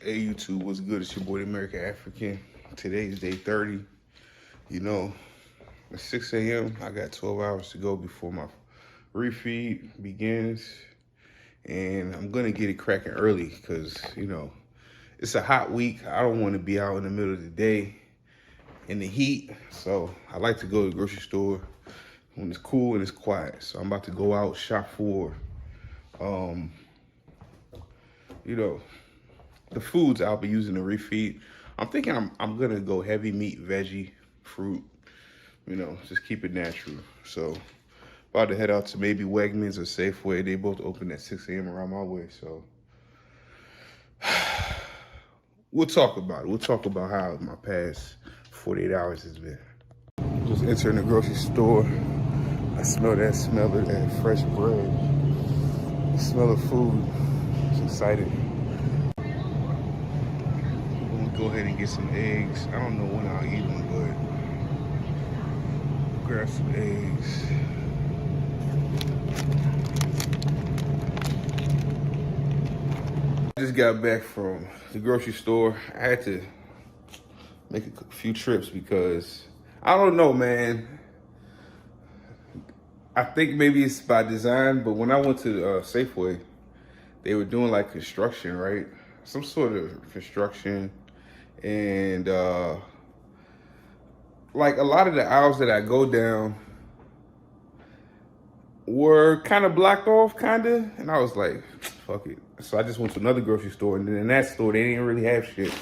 Hey YouTube, what's good? It's your boy, the American African. Today's day 30. You know, it's 6 a.m. I got 12 hours to go before my refeed begins. And I'm gonna get it cracking early because, it's a hot week. I don't want to be out in the middle of the day in the heat. So I like to go to the grocery store when it's cool and it's quiet. So I'm about to go out, shop for, the foods I'll be using to refeed. I'm thinking I'm gonna go heavy meat, veggie, fruit, just keep it natural. So about to head out to maybe Wegmans or Safeway. They both open at 6 a.m. around my way. So we'll talk about it. We'll talk about how my past 48 hours has been. Just entering the grocery store. I smell that fresh bread. The smell of food. It's exciting. Go ahead and get some eggs. I don't know when I'll eat them, but grab some eggs. I just got back from the grocery store. I had to make a few trips because I don't know, man. I think maybe it's by design, but when I went to Safeway, they were doing like construction, right? Some sort of construction. And like a lot of the aisles that I go down were kind of blocked off, and I was like, fuck it. So I just went to another grocery store, and then in that store they didn't really have shit.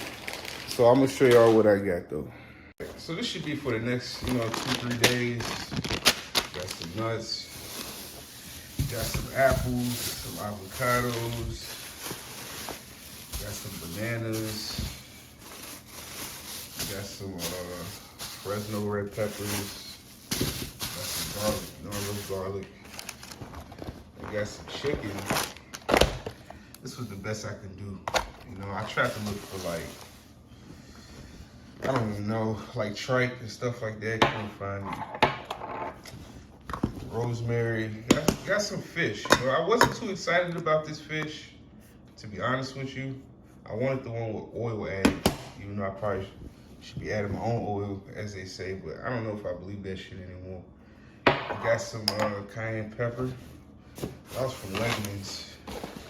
So I'm gonna show y'all what I got though. So this should be for the next 2-3 days. Got some nuts, got some apples, some avocados, got some bananas. Got some Fresno red peppers. Got some garlic, real garlic. I got some chicken. This was the best I could do. I tried to look for I don't even know, like tripe and stuff like that. Couldn't find it. Rosemary. Got some fish. I wasn't too excited about this fish, to be honest with you. I wanted the one with oil added, even though I probably should be adding my own oil, as they say, but I don't know if I believe that shit anymore. I got some cayenne pepper. That was from Wegmans.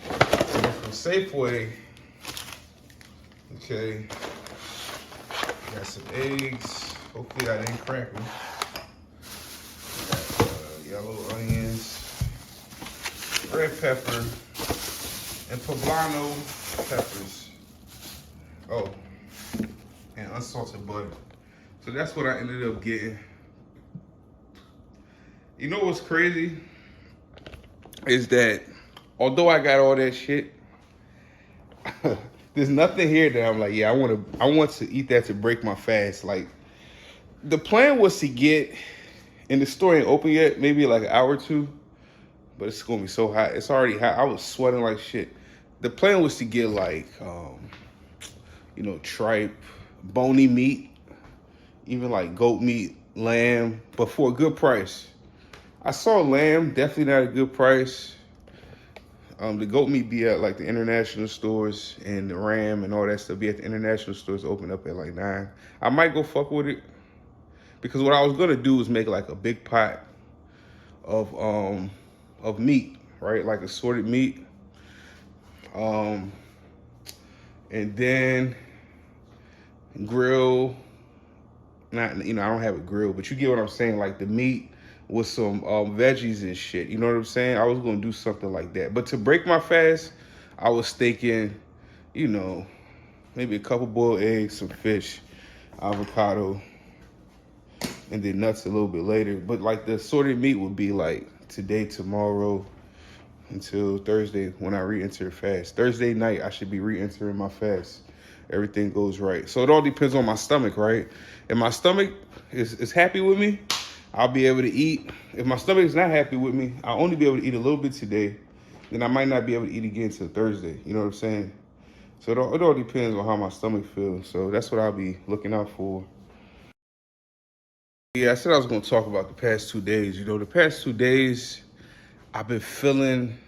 And then from Safeway, okay, got some eggs. Hopefully I didn't crack them. Got yellow onions, red pepper, and poblano peppers. Oh, and unsalted butter. So that's what I ended up getting. You know what's crazy? Is that although I got all that shit, there's nothing here that I'm like, yeah, I want to eat that to break my fast. Like, the plan was to get, and the store ain't open yet, maybe like an hour or two, but it's gonna be so hot. It's already hot. I was sweating like shit. The plan was to get like, tripe, bony meat, even like goat meat, lamb, but for a good price. I saw lamb, definitely not a good price. The goat meat be at like the international stores, and the ram and all that stuff be at the international stores, open up at like 9. I might go fuck with it because what I was gonna do is make like a big pot of meat, right? Like assorted meat. And then grill, I don't have a grill, but you get what I'm saying, like the meat with some veggies and shit, you know what I'm saying? I was gonna do something like that. But to break my fast, I was thinking, maybe a couple boiled eggs, some fish, avocado, and then nuts a little bit later. But like the assorted meat would be like today, tomorrow, until Thursday when I re-enter fast. Thursday night, I should be re-entering my fast. Everything goes right. So it all depends on my stomach, right? If my stomach is happy with me, I'll be able to eat. If my stomach is not happy with me, I'll only be able to eat a little bit today. Then I might not be able to eat again until Thursday. You know what I'm saying? So it all depends on how my stomach feels. So that's what I'll be looking out for. Yeah, I said I was going to talk about the past 2 days. The past 2 days, I've been feeling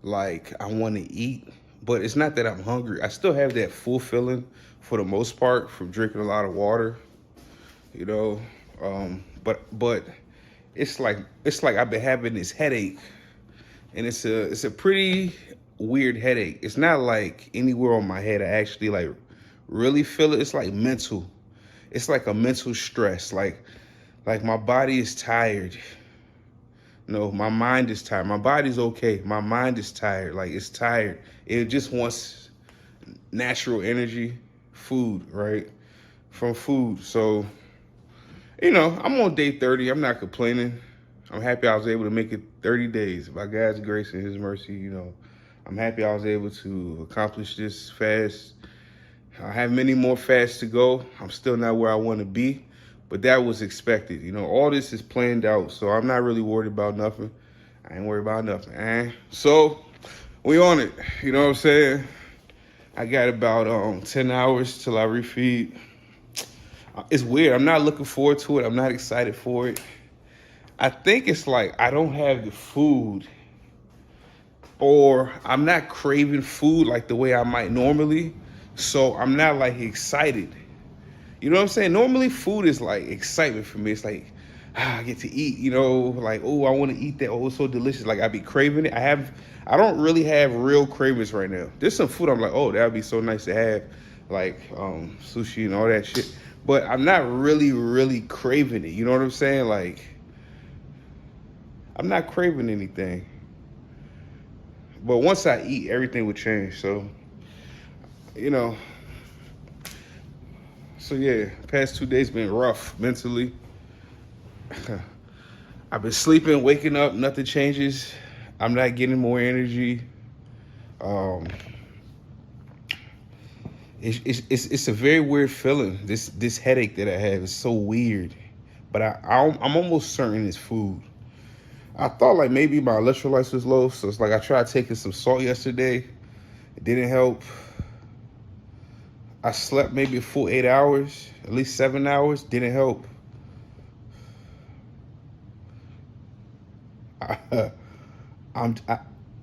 like I want to eat, But it's not that I'm hungry. I still have that full feeling for the most part from drinking a lot of water, you know. But it's like I've been having this headache, and it's a pretty weird headache. It's not like anywhere on my head I actually like really feel it. It's like mental. It's like a mental stress. Like my body is tired. No, my mind is tired. My body's okay. My mind is tired. Like it's tired. It just wants natural energy, food, right? From food. So, I'm on day 30. I'm not complaining. I'm happy I was able to make it 30 days. By God's grace and his mercy, I'm happy I was able to accomplish this fast. I have many more fasts to go. I'm still not where I want to be, but that was expected. All this is planned out, so I'm not really worried about nothing. I ain't worried about nothing. So we on it. You know what I'm saying? I got about 10 hours till I refeed. It's weird. I'm not looking forward to it. I'm not excited for it. I think it's like I don't have the food, or I'm not craving food like the way I might normally. So I'm not like excited. You know what I'm saying? Normally food is like excitement for me. It's like, I get to eat, like, oh, I want to eat that. Oh, it's so delicious. Like I be craving it. I don't really have real cravings right now. There's some food I'm like, oh, that'd be so nice to have, like sushi and all that shit. But I'm not really, really craving it. You know what I'm saying? Like, I'm not craving anything. But once I eat, everything would change. So, yeah, past 2 days been rough mentally. I've been sleeping, waking up, nothing changes. I'm not getting more energy. It's a very weird feeling. This headache that I have is so weird. But I'm almost certain it's food. I thought like maybe my electrolytes was low, so it's like I tried taking some salt yesterday. It didn't help. I slept maybe a full 8 hours, at least 7 hours. Didn't help.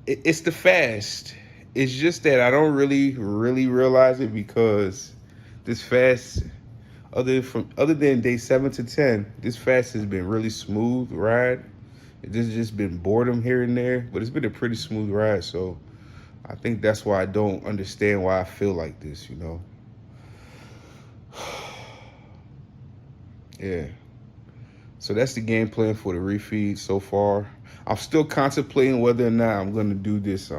It's the fast. It's just that I don't really realize it because this fast, other than day 7 to 10, this fast has been really smooth ride. There's just been boredom here and there, but it's been a pretty smooth ride. So I think that's why I don't understand why I feel like this, Yeah. So that's the game plan for the refeed so far. I'm still contemplating whether or not I'm gonna do this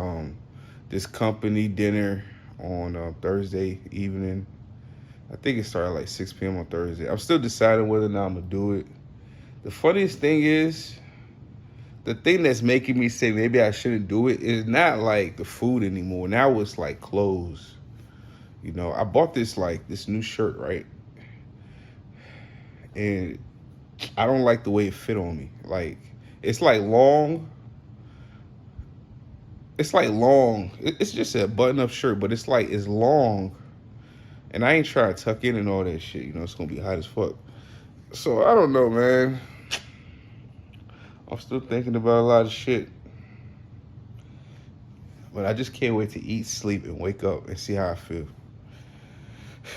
company dinner on Thursday evening. I think it started like 6 p.m. on Thursday. I'm still deciding whether or not I'm gonna do it. The funniest thing is, the thing that's making me say maybe I shouldn't do it is not like the food anymore. Now it's like clothes. I bought this new shirt, right? And I don't like the way it fit on me. Like, it's like long. It's like long. It's just a button-up shirt, but it's long. And I ain't trying to tuck in and all that shit. It's gonna be hot as fuck. So I don't know, man. I'm still thinking about a lot of shit. But I just can't wait to eat, sleep, and wake up and see how I feel.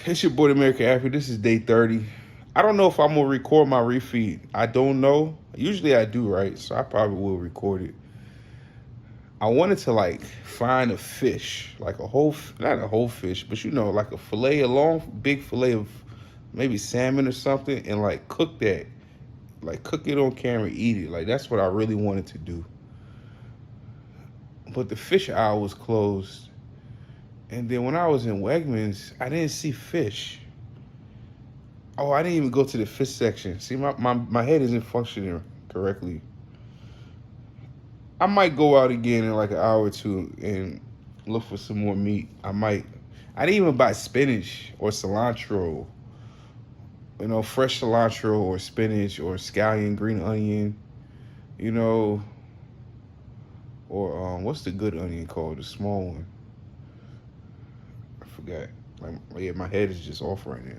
It's your boy, American Athlete. This is day 30. I don't know if I'm going to record my refeed. I don't know. Usually I do, right? So I probably will record it. I wanted to, find a fish. Like not a whole fish, but, like a fillet, a long, big fillet of maybe salmon or something, and, cook that. Cook it on camera, eat it. That's what I really wanted to do. But the fish aisle was closed. And then when I was in Wegmans, I didn't see fish. Oh, I didn't even go to the fish section. See, my head isn't functioning correctly. I might go out again in an hour or two and look for some more meat. I might. I didn't even buy spinach or cilantro. Fresh cilantro or spinach or scallion, green onion, or what's the good onion called? The small one. I forgot. My head is just off right now.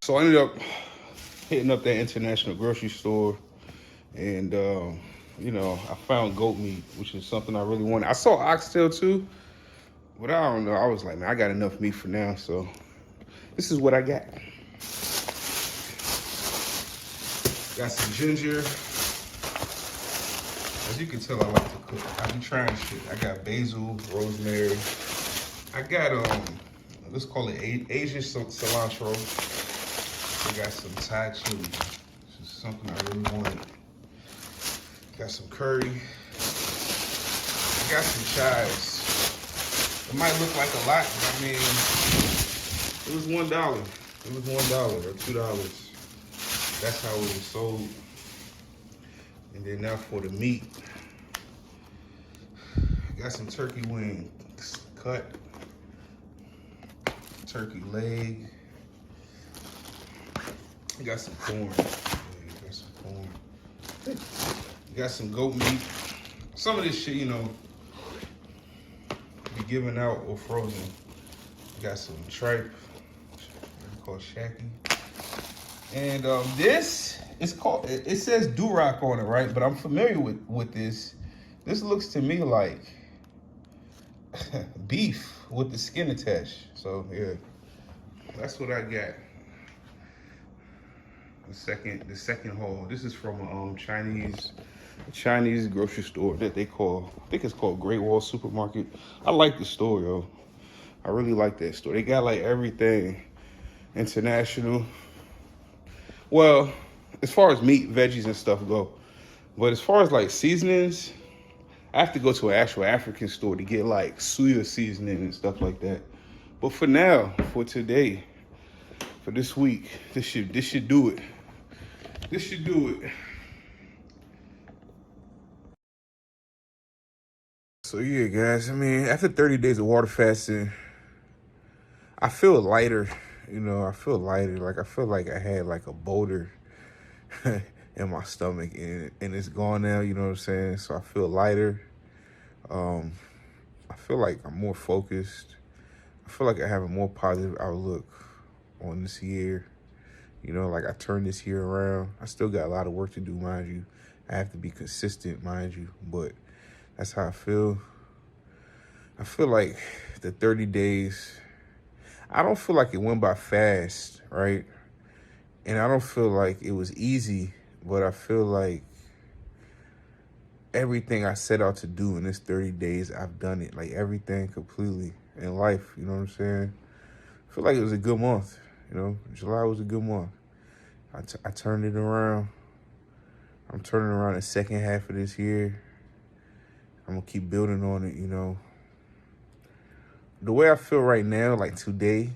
So I ended up hitting up that international grocery store, and I found goat meat, which is something I really wanted. I saw oxtail too, but I don't know. I was like, man, I got enough meat for now, so this is what I got. Got some ginger. As you can tell, I like to cook. I be trying shit. I got basil, rosemary. I got let's call it Asian cilantro. I got some Thai chili. This is something I really wanted. Got some curry. I got some chives. It might look like a lot, but I mean, it was $1. It was $1 or $2. That's how it was sold. And then now for the meat, I got some turkey wings cut, turkey leg. I got some corn. Yeah, got some corn. Got some goat meat. Some of this shit, be given out or frozen. Got some tripe, called shaki. And this is called, it says Duroc on it, right? But I'm familiar with this. This looks to me like beef with the skin attached. So yeah, that's what I got. The second haul. This is from a Chinese grocery store that they call, I think it's called Great Wall Supermarket. I like the store, yo. I really like that store. They got like everything international. Well, as far as meat, veggies, and stuff go. But as far as like seasonings, I have to go to an actual African store to get like suya seasoning and stuff like that. But for now, for today, for this week, this should do it. This should do it. So yeah, guys, I mean, after 30 days of water fasting, I feel lighter. I feel lighter. Like I feel like I had like a boulder in my stomach, and it's gone now. You know what I'm saying? So I feel lighter. I feel like I'm more focused. I feel like I have a more positive outlook on this year. Like I turned this year around. I still got a lot of work to do, mind you. I have to be consistent, mind you, but that's how I feel. I feel like the 30 days, I don't feel like it went by fast, right? And I don't feel like it was easy, but I feel like everything I set out to do in this 30 days, I've done it. Like everything completely in life, you know what I'm saying? I feel like it was a good month, July was a good month. I turned it around. I'm turning around the second half of this year. I'm gonna keep building on it, The way I feel right now, like today,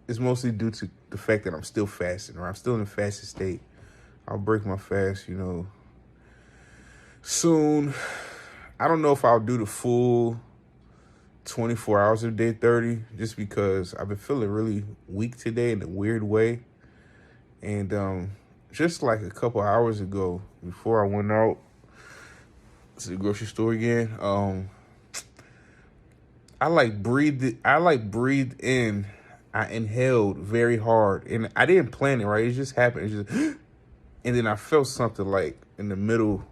is mostly due to the fact that I'm still fasting, or I'm still in the fasted state. I'll break my fast, soon. I don't know if I'll do the full 24 hours of day 30, just because I've been feeling really weak today in a weird way. And just like a couple hours ago, before I went out to the grocery store again, I breathed in. I inhaled very hard, and I didn't plan it, right? It just happened. It just, and then I felt something like in the middle.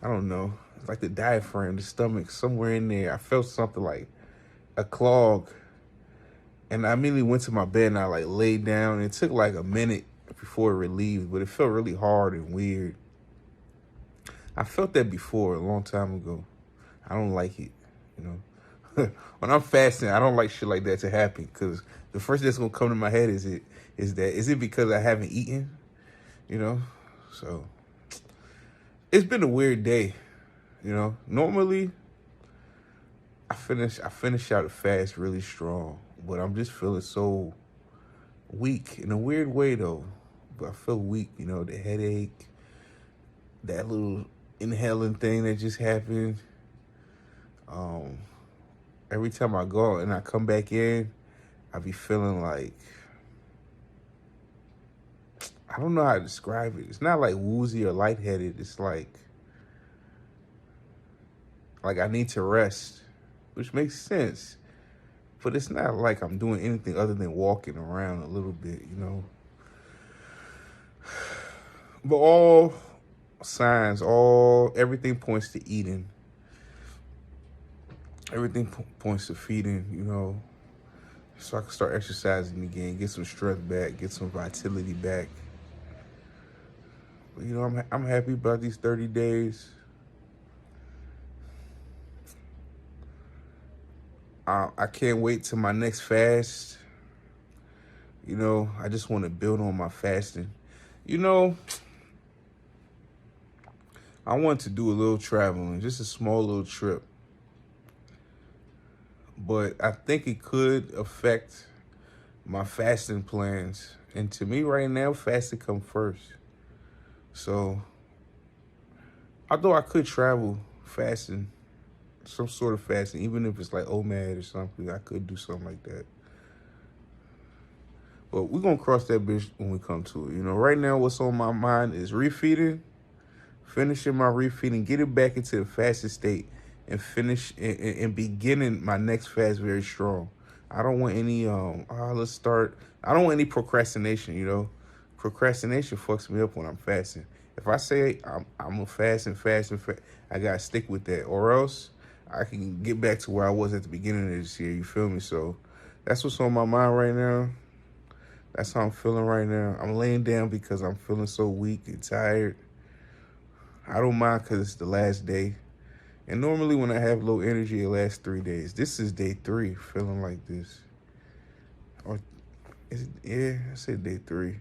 I don't know, like the diaphragm, the stomach, somewhere in there. I felt something like a clog, and I immediately went to my bed and I like laid down. It took like a minute before it relieved, but it felt really hard and weird. I felt that before a long time ago. I don't like it, When I'm fasting, I don't like shit like that to happen, because the first thing that's gonna come to my head is it because I haven't eaten, So it's been a weird day, Normally I finish out a fast really strong, but I'm just feeling so weak in a weird way though. But I feel weak, the headache, that little inhaling thing that just happened. Every time I go out and I come back in, I be feeling like, I don't know how to describe it. It's not like woozy or lightheaded. It's like I need to rest, which makes sense. But it's not like I'm doing anything other than walking around a little bit, But all signs, everything points to eating. Everything points to feeding, you know, so I can start exercising again, get some strength back, get some vitality back. But, you know, I'm happy about these 30 days. I can't wait till my next fast. You know, I just want to build on my fasting. You know, I want to do a little traveling, just a small little trip. But I think it could affect my fasting plans. And to me right now, fasting come first. So although I could travel fasting, some sort of fasting, even if it's like OMAD or something, I could do something like that. But we're gonna cross that bridge when we come to it. You know, right now what's on my mind is refeeding, finishing my refeeding, getting back into the fasted state, and and beginning my next fast very strong. I don't want any let's start. I don't want any procrastination. You know, procrastination fucks me up when I'm fasting. If I say I'm gonna fast and fast and fast, I gotta stick with that, or else I can get back to where I was at the beginning of this year. You feel me? So that's what's on my mind right now. That's how I'm feeling right now. I'm laying down because I'm feeling so weak and tired. I don't mind because it's the last day. And normally when I have low energy, it lasts 3 days. This is day 3, feeling like this. Or is it, yeah, I said day 3.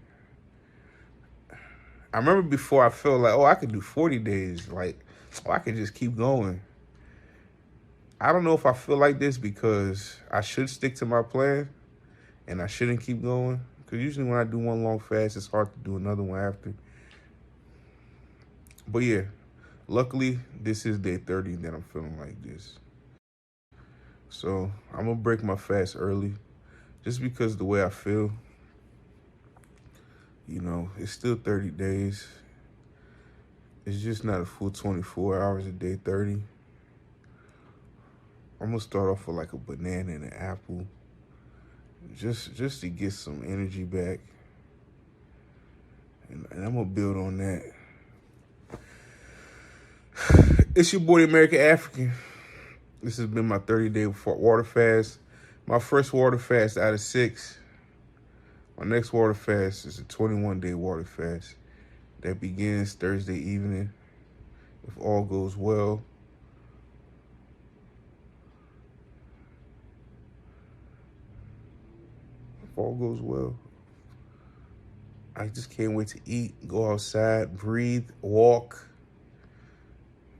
I remember before I felt like, oh, I could do 40 days. Like, oh, I could just keep going. I don't know if I feel like this because I should stick to my plan and I shouldn't keep going. Because usually when I do one long fast, it's hard to do another one after. But yeah, luckily, this is day 30 that I'm feeling like this. So I'm going to break my fast early just because the way I feel. You know, it's still 30 days. It's just not a full 24 hours a day, 30. I'm going to start off with like a banana and an apple just to get some energy back. And I'm going to build on that. It's your boy, the American African. This has been my 30-day water fast. My first water fast out of 6. My next water fast is a 21-day water fast that begins Thursday evening, if all goes well. If all goes well. I just can't wait to eat, go outside, breathe, walk,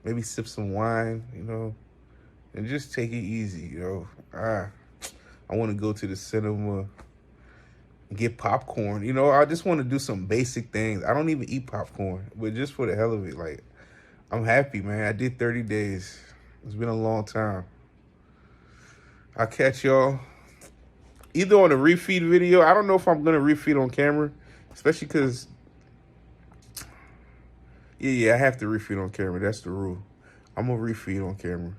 maybe sip some wine, you know, and just take it easy, you know. I want to go to the cinema, get popcorn. You know, I just want to do some basic things. I don't even eat popcorn, but just for the hell of it, like, I'm happy, man. I did 30 days. It's been a long time. I'll catch y'all either on a refeed video. I don't know if I'm going to refeed on camera, especially because, yeah, I have to refeed on camera. That's the rule. I'm going to refeed on camera.